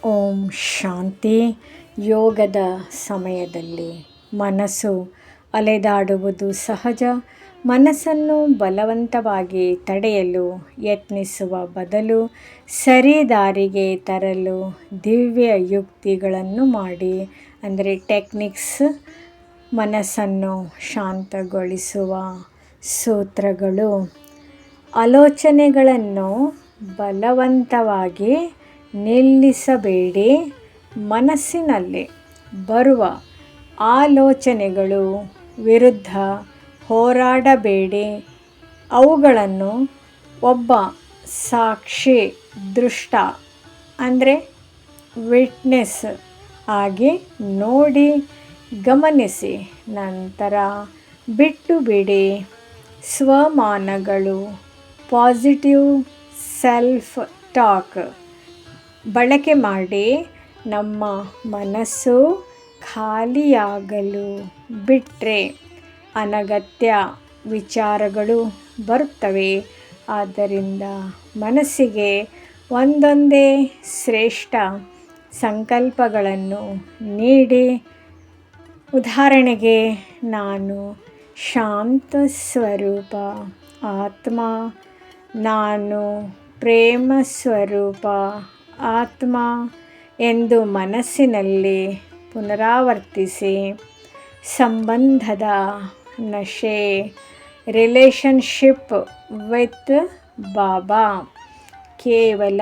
ಓಂ ಶಾಂತಿ. ಯೋಗದ ಸಮಯದಲ್ಲಿ ಮನಸ್ಸು ಅಲೆದಾಡುವುದು ಸಹಜ. ಮನಸ್ಸನ್ನು ಬಲವಂತವಾಗಿ ತಡೆಯಲು ಯತ್ನಿಸುವ ಬದಲು ಸರಿದಾರಿಗೆ ತರಲು ದಿವ್ಯ ಯುಕ್ತಿಗಳನ್ನು ಮಾಡಿ, ಅಂದರೆ ಟೆಕ್ನಿಕ್ಸ್, ಮನಸ್ಸನ್ನು ಶಾಂತಗೊಳಿಸುವ ಸೂತ್ರಗಳು. ಆಲೋಚನೆಗಳನ್ನು ಬಲವಂತವಾಗಿ ನಿಲ್ಲಿಸಬೇಡಿ. ಮನಸ್ಸಿನಲ್ಲಿ ಬರುವ ಆಲೋಚನೆಗಳು ವಿರುದ್ಧ ಹೋರಾಡಬೇಡಿ. ಅವುಗಳನ್ನು ಒಬ್ಬ ಸಾಕ್ಷಿ, ದೃಷ್ಟ ಅಂದರೆ ವಿಟ್ನೆಸ್ ಆಗಿ ನೋಡಿ, ಗಮನಿಸಿ, ನಂತರ ಬಿಟ್ಟು ಬಿಡಿ. ಸ್ವಮಾನಗಳು, ಪಾಸಿಟಿವ್ ಸೆಲ್ಫ್ ಟಾಕ್ ಬಳಕೆ ಮಾಡಿ ನಮ್ಮ ಮನಸ್ಸು ಖಾಲಿಯಾಗಲು ಬಿಟ್ಟರೆ ಅನಗತ್ಯ ವಿಚಾರಗಳು ಬರುತ್ತವೆ. ಆದ್ದರಿಂದ ಮನಸ್ಸಿಗೆ ಒಂದೊಂದೇ ಶ್ರೇಷ್ಠ ಸಂಕಲ್ಪಗಳನ್ನು ನೀಡಿ. ಉದಾಹರಣೆಗೆ, ನಾನು ಶಾಂತ ಸ್ವರೂಪ ಆತ್ಮ, ನಾನು ಪ್ರೇಮ ಸ್ವರೂಪ ಆತ್ಮ ಎಂದು ಮನಸ್ಸಿನಲ್ಲಿ ಪುನರಾವರ್ತಿಸಿ. ಸಂಬಂಧದ ನಶೆ, ರಿಲೇಶನ್ಶಿಪ್ ವಿತ್ ಬಾಬಾ. ಕೇವಲ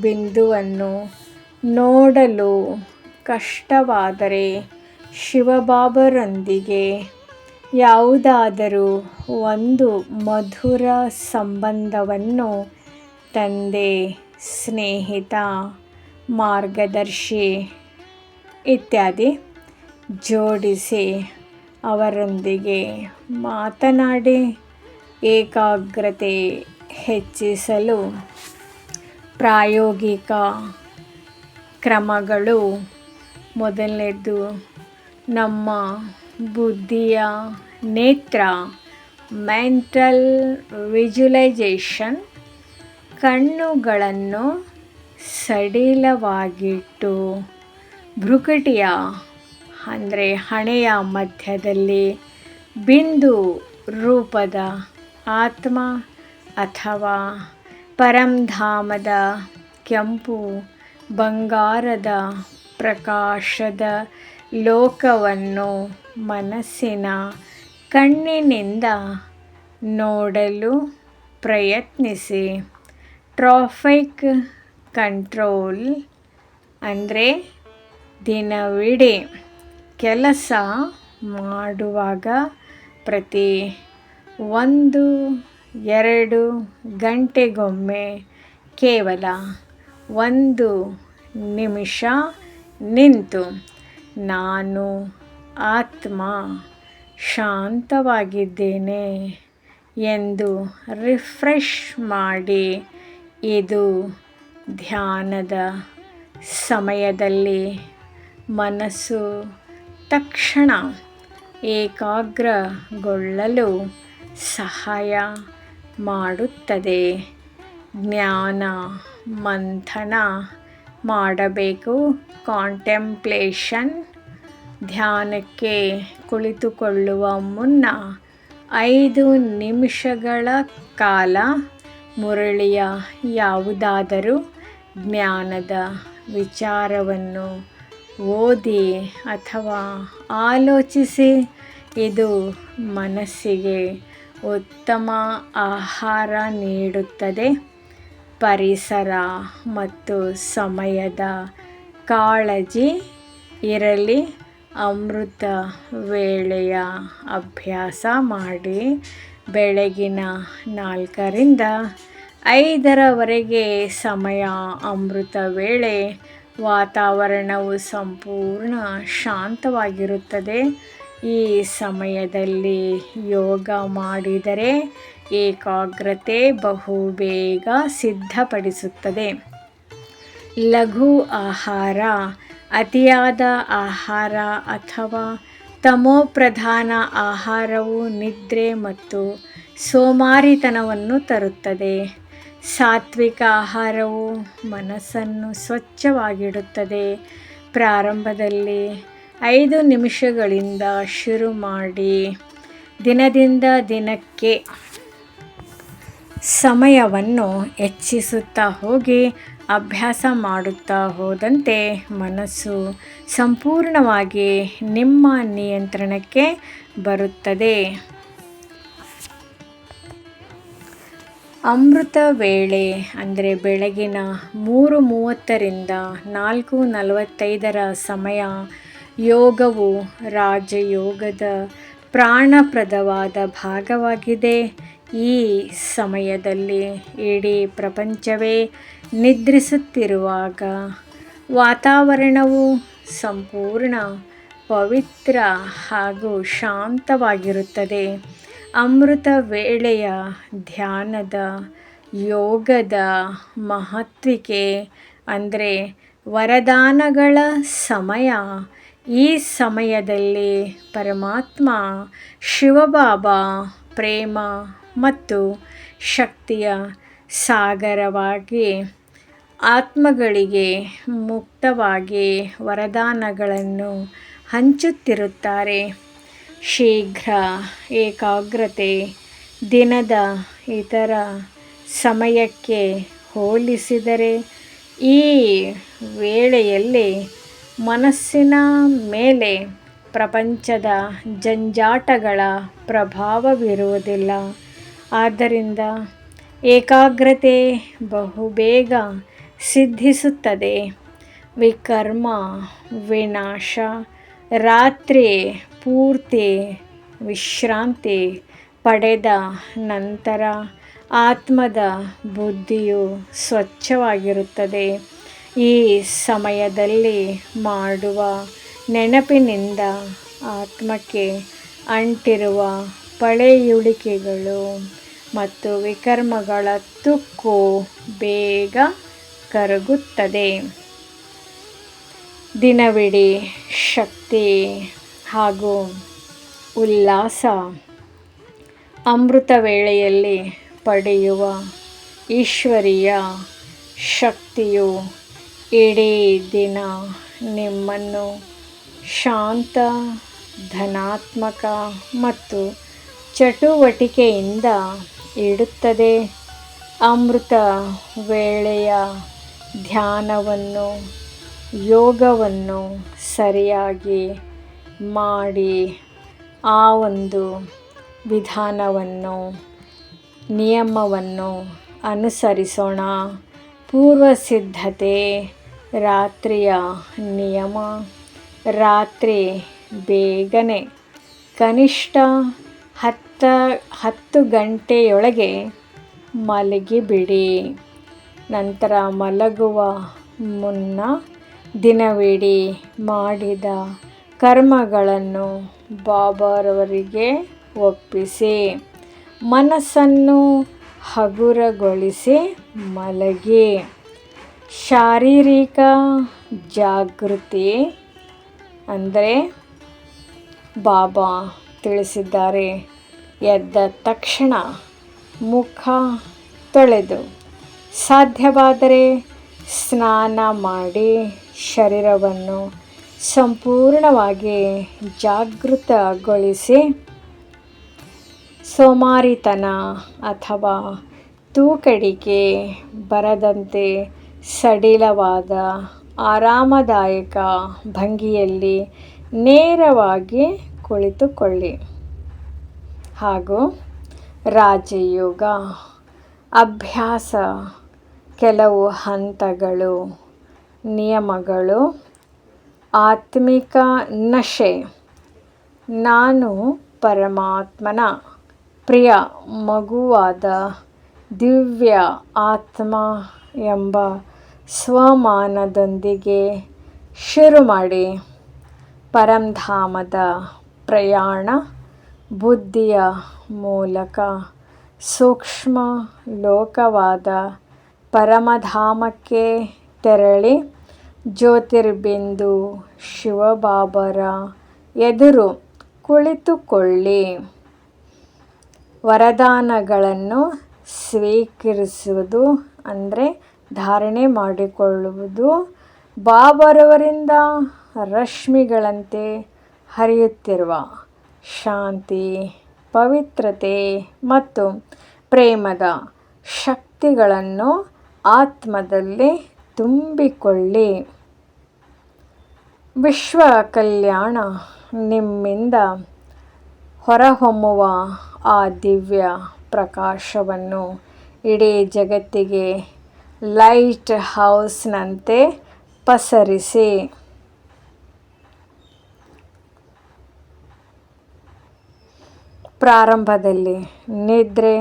ಬಿಂದುವನ್ನು ನೋಡಲು ಕಷ್ಟವಾದರೆ ಶಿವಬಾಬರೊಂದಿಗೆ ಯಾವುದಾದರೂ ಒಂದು ಮಧುರ ಸಂಬಂಧವನ್ನು ತಂದೆ, ಸ್ನೇಹಿತ, ಮಾರ್ಗದರ್ಶಿ ಇತ್ಯಾದಿ ಜೋಡಿಸಿ ಅವರೊಂದಿಗೆ ಮಾತನಾಡಿ ಏಕಾಗ್ರತೆ ಹೆಚ್ಚಿಸಲು ಪ್ರಾಯೋಗಿಕ ಕ್ರಮಗಳು. ಮೊದಲನೇದು, ನಮ್ಮ ಬುದ್ಧಿಯ ನೇತ್ರ, ಮೆಂಟಲ್ ವಿಜುವಲೈಜೇಷನ್. ಕಣ್ಣುಗಳನ್ನು ಸಡಿಲವಾಗಿಟ್ಟು ಭ್ರುಕುಟಿಯ ಅಂದರೆ ಹಣೆಯ ಮಧ್ಯದಲ್ಲಿ ಬಿಂದು ರೂಪದ ಆತ್ಮ ಅಥವಾ ಪರಂಧಾಮದ ಕೆಂಪು ಬಂಗಾರದ ಪ್ರಕಾಶದ ಲೋಕವನ್ನು ಮನಸ್ಸಿನ ಕಣ್ಣಿನಿಂದ ನೋಡಲು ಪ್ರಯತ್ನಿಸಿ. ಟ್ರಾಫಿಕ್ ಕಂಟ್ರೋಲ್ ಅಂದರೆ ದಿನವಿಡೀ ಕೆಲಸ ಮಾಡುವಾಗ ಪ್ರತಿ 1-2 ಗಂಟೆಗೊಮ್ಮೆ ಕೇವಲ 1 ನಿಮಿಷ ನಿಂತು, ನಾನು ಆತ್ಮ ಶಾಂತವಾಗಿದ್ದೇನೆ ಎಂದು ರಿಫ್ರೆಶ್ ಮಾಡಿ. ಇದು ಧ್ಯಾನದ ಸಮಯದಲ್ಲಿ ಮನಸ್ಸು ತಕ್ಷಣ ಏಕಾಗ್ರಗೊಳ್ಳಲು ಸಹಾಯ ಮಾಡುತ್ತದೆ. ಜ್ಞಾನ ಮಂಥನ ಮಾಡಬೇಕು. ಕಾಂಟೆಂಪ್ಲೇಷನ್. ಧ್ಯಾನಕ್ಕೆ ಕುಳಿತುಕೊಳ್ಳುವ ಮುನ್ನ 5 ನಿಮಿಷಗಳ ಕಾಲ ಮುರಳಿಯ ಯಾವುದಾದರೂ ಜ್ಞಾನದ ವಿಚಾರವನ್ನು ಓದಿ ಅಥವಾ ಆಲೋಚಿಸಿ. ಇದು ಮನಸ್ಸಿಗೆ ಉತ್ತಮ ಆಹಾರ ನೀಡುತ್ತದೆ. ಪರಿಸರ ಮತ್ತು ಸಮಯದ ಕಾಳಜಿ ಇರಲಿ. ಅಮೃತ ವೇಳೆಯ ಅಭ್ಯಾಸ ಮಾಡಿ. ಬೆಳಗಿನ 4ರಿಂದ 5ರವರೆಗೆ ಸಮಯ ಅಮೃತ ವೇಳೆ. ವಾತಾವರಣವು ಸಂಪೂರ್ಣ ಶಾಂತವಾಗಿರುತ್ತದೆ. ಈ ಸಮಯದಲ್ಲಿ ಯೋಗ ಮಾಡಿದರೆ ಏಕಾಗ್ರತೆ ಬಹುಬೇಗ ಸಿದ್ಧಪಡಿಸುತ್ತದೆ. ಲಘು ಆಹಾರ, ಅತಿಯಾದ ಆಹಾರ ಅಥವಾ ತಮೋಪ್ರಧಾನ ಆಹಾರವು ನಿದ್ರೆ ಮತ್ತು ಸೋಮಾರಿತನವನ್ನು ತರುತ್ತದೆ. ಸಾತ್ವಿಕ ಆಹಾರವು ಮನಸ್ಸನ್ನು ಸ್ವಚ್ಛವಾಗಿಡುತ್ತದೆ. ಪ್ರಾರಂಭದಲ್ಲಿ 5 ನಿಮಿಷಗಳಿಂದ ಶುರು ಮಾಡಿ ದಿನದಿಂದ ದಿನಕ್ಕೆ ಸಮಯವನ್ನು ಹೆಚ್ಚಿಸುತ್ತಾ ಹೋಗಿ. ಅಭ್ಯಾಸ ಮಾಡುತ್ತಾ ಹೋದಂತೆ ಮನಸ್ಸು ಸಂಪೂರ್ಣವಾಗಿ ನಿಮ್ಮ ನಿಯಂತ್ರಣಕ್ಕೆ ಬರುತ್ತದೆ. ಅಮೃತ ವೇಳೆ ಅಂದರೆ ಬೆಳಗಿನ 3:30ರಿಂದ 4:45 ಸಮಯ. ಯೋಗವು ರಾಜಯೋಗದ ಪ್ರಾಣಪ್ರದವಾದ ಭಾಗವಾಗಿದೆ. ಈ ಸಮಯದಲ್ಲಿ ಇಡೀ ಪ್ರಪಂಚವೇ ನಿದ್ರಿಸುತ್ತಿರುವಾಗ ವಾತಾವರಣವು ಸಂಪೂರ್ಣ ಪವಿತ್ರ ಹಾಗೂ ಶಾಂತವಾಗಿರುತ್ತದೆ. ಅಮೃತ ವೇಳೆಯ ಧ್ಯಾನದ ಯೋಗದ ಮಹತ್ವಿಕೆ ಅಂದರೆ ವರದಾನಗಳ ಸಮಯ. ಈ ಸಮಯದಲ್ಲಿ ಪರಮಾತ್ಮ ಶಿವಬಾಬಾ ಪ್ರೇಮ ಮತ್ತು ಶಕ್ತಿಯ ಸಾಗರವಾಗಿ ಆತ್ಮಗಳಿಗೆ ಮುಕ್ತವಾಗಿ ವರದಾನಗಳನ್ನು ಹಂಚುತ್ತಿರುತ್ತಾರೆ. ಶೀಘ್ರ ಏಕಾಗ್ರತೆ ದಿನದ ಇತರ ಸಮಯಕ್ಕೆ ಹೋಲಿಸಿದರೆ ಈ ವೇಳೆಯಲ್ಲಿ ಮನಸ್ಸಿನ ಮೇಲೆ ಪ್ರಪಂಚದ ಜಂಜಾಟಗಳ ಪ್ರಭಾವವಿರುವುದಿಲ್ಲ. ಆದ್ದರಿಂದ ಏಕಾಗ್ರತೆ ಬಹುಬೇಗ ಸಿದ್ಧಿಸುತ್ತದೆ. ವಿಕರ್ಮ ವಿನಾಶ. ರಾತ್ರಿ ಪೂರ್ತಿ ವಿಶ್ರಾಂತಿ ಪಡೆದ ನಂತರ ಆತ್ಮದ ಬುದ್ಧಿಯು ಸ್ವಚ್ಛವಾಗಿರುತ್ತದೆ. ಈ ಸಮಯದಲ್ಲಿ ಮಾಡುವ ನೆನಪಿನಿಂದ ಆತ್ಮಕ್ಕೆ ಅಂಟಿರುವ ಪಳೆಯುಳಿಕೆಗಳು ಮತ್ತು ವಿಕರ್ಮಗಳ ತುಕ್ಕು ಬೇಗ ಕರಗುತ್ತದೆ. ದಿನವಿಡೀ ಶಕ್ತಿ ಹಾಗೂ ಉಲ್ಲಾಸ. ಅಮೃತ ವೇಳೆಯಲ್ಲಿ ಪಡೆಯುವ ಈಶ್ವರೀಯ ಶಕ್ತಿಯು ಇಡೀ ದಿನ ನಿಮ್ಮನ್ನು ಶಾಂತ, ಧನಾತ್ಮಕ ಮತ್ತು ಚಟುವಟಿಕೆಯಿಂದ ಇಡುತ್ತದೆ. ಅಮೃತ ವೇಳೆಯ ಧ್ಯಾನವನ್ನು, ಯೋಗವನ್ನು ಸರಿಯಾಗಿ ಮಾಡಿ ಆ ಒಂದು ವಿಧಾನವನ್ನು, ನಿಯಮವನ್ನು ಅನುಸರಿಸೋಣ. ಪೂರ್ವಸಿದ್ಧತೆ. ರಾತ್ರಿಯ ನಿಯಮ. ರಾತ್ರಿ ಬೇಗನೆ ಕನಿಷ್ಠ 10 ಗಂಟೆಯೊಳಗೆ ಮಲಗಿಬಿಡಿ. ನಂತರ ಮಲಗುವ ಮುನ್ನ ದಿನವಿಡೀ ಮಾಡಿದ ಕರ್ಮಗಳನ್ನು ಬಾಬಾರವರಿಗೆ ಒಪ್ಪಿಸಿ ಮನಸ್ಸನ್ನು ಹಗುರಗೊಳಿಸಿ ಮಲಗಿ. ಶಾರೀರಿಕ ಜಾಗೃತಿ ಅಂದರೆ ಬಾಬಾ ತಿಳಿಸಿದ್ದಾರೆ, ಎದ್ದ ತಕ್ಷಣ ಮುಖ ತೊಳೆದು ಸಾಧ್ಯವಾದರೆ ಸ್ನಾನ ಮಾಡಿ ಶರೀರವನ್ನು ಸಂಪೂರ್ಣವಾಗಿ ಜಾಗೃತಗೊಳಿಸಿ ಸೋಮಾರಿತನ ಅಥವಾ ತೂಕಡಿಕೆ ಬರದಂತೆ ಸಡಿಲವಾದ ಆರಾಮದಾಯಕ ಭಂಗಿಯಲ್ಲಿ ನೇರವಾಗಿ ಕುಳಿತುಕೊಳ್ಳಿ. ಹಾಗೂ ರಾಜಯೋಗ ಅಭ್ಯಾಸ. ಕೆಲವು ಹಂತಗಳು, ನಿಯಮಗಳು. ಆತ್ಮಿಕ ನಶೆ. ನಾನು ಪರಮಾತ್ಮನ ಪ್ರಿಯ ಮಗುವಾದ ದಿವ್ಯ ಆತ್ಮ ಎಂಬ ಸ್ವಮಾನದೊಂದಿಗೆ ಶುರು ಮಾಡಿ. ಪರಂಧಾಮದ ಪ್ರಯಾಣ. ಬುದ್ಧಿಯ ಮೂಲಕ ಸೂಕ್ಷ್ಮ ಲೋಕವಾದ ಪರಮಧಾಮಕ್ಕೆ ತೆರಳಿ ಜ್ಯೋತಿರ್ಬಿಂದು ಶಿವಬಾಬರ ಎದುರು ಕುಳಿತುಕೊಳ್ಳಿ. ವರದಾನಗಳನ್ನು ಸ್ವೀಕರಿಸುವುದು ಅಂದರೆ ಧಾರಣೆ ಮಾಡಿಕೊಳ್ಳುವುದು, ಬಾಬರವರಿಂದ ರಶ್ಮಿಗಳಂತೆ ಹರಿಯುತ್ತಿರುವ ಶಾಂತಿ, ಪವಿತ್ರತೆ ಮತ್ತು ಪ್ರೇಮದ ಶಕ್ತಿಗಳನ್ನು ಆತ್ಮದಲ್ಲಿ ತುಂಬಿಕೊಳ್ಳಿ. ವಿಶ್ವ ಕಲ್ಯಾಣ ನಿಮ್ಮಿಂದ ಹೊರಹೊಮ್ಮುವ ಆ ದಿವ್ಯ ಪ್ರಕಾಶವನ್ನು ಇಡೀ ಜಗತ್ತಿಗೆ ಲೈಟ್ ಹೌಸ್ನಂತೆ ಪಸರಿಸಿ. ಪ್ರಾರಂಭದಲ್ಲಿ ನಿದ್ರೆ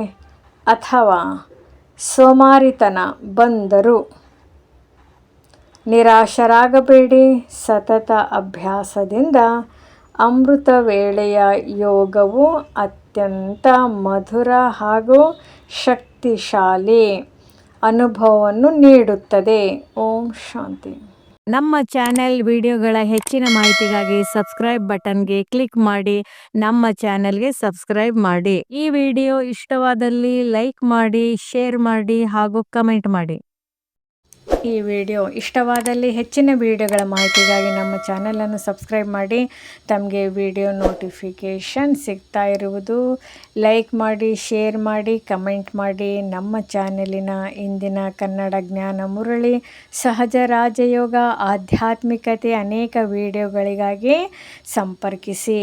ಅಥವಾ ಸೋಮಾರಿತನ ಬಂದರೂ ನಿರಾಶರಾಗಬೇಡಿ. ಸತತ ಅಭ್ಯಾಸದಿಂದ ಅಮೃತ ವೇಳೆಯ ಯೋಗವು ಅತ್ಯಂತ ಮಧುರ ಹಾಗೂ ಶಕ್ತಿಶಾಲಿ ಅನುಭವವನ್ನು ನೀಡುತ್ತದೆ. ಓಂ ಶಾಂತಿ. ನಮ್ಮ ಚಾನೆಲ್ ವಿಡಿಯೋಗಳ ಹೆಚ್ಚಿನ ಮಾಹಿತಿಗಾಗಿ ಸಬ್ಸ್ಕ್ರೈಬ್ ಬಟನ್ಗೆ ಕ್ಲಿಕ್ ಮಾಡಿ ನಮ್ಮ ಚಾನೆಲ್ಗೆ ಸಬ್ಸ್ಕ್ರೈಬ್ ಮಾಡಿ. ಈ ವಿಡಿಯೋ ಇಷ್ಟವಾದಲ್ಲಿ ಲೈಕ್ ಮಾಡಿ, ಶೇರ್ ಮಾಡಿ ಹಾಗೂ ಕಮೆಂಟ್ ಮಾಡಿ. ಈ ವಿಡಿಯೋ ಇಷ್ಟವಾದಲ್ಲಿ ಹೆಚ್ಚಿನ ವಿಡಿಯೋಗಳ ಮಾಹಿತಿಗಾಗಿ ನಮ್ಮ ಚಾನಲನ್ನು ಸಬ್ಸ್ಕ್ರೈಬ್ ಮಾಡಿ. ತಮಗೆ ವಿಡಿಯೋ ನೋಟಿಫಿಕೇಷನ್ ಸಿಗ್ತಾ ಇರುವುದು ಲೈಕ್ ಮಾಡಿ, ಶೇರ್ ಮಾಡಿ, ಕಮೆಂಟ್ ಮಾಡಿ. ನಮ್ಮ ಚಾನೆಲಿನ ಇಂದಿನ ಕನ್ನಡ ಜ್ಞಾನ ಮುರಳಿ, ಸಹಜ ರಾಜಯೋಗ, ಆಧ್ಯಾತ್ಮಿಕತೆ ಅನೇಕ ವಿಡಿಯೋಗಳಿಗಾಗಿ ಸಂಪರ್ಕಿಸಿ.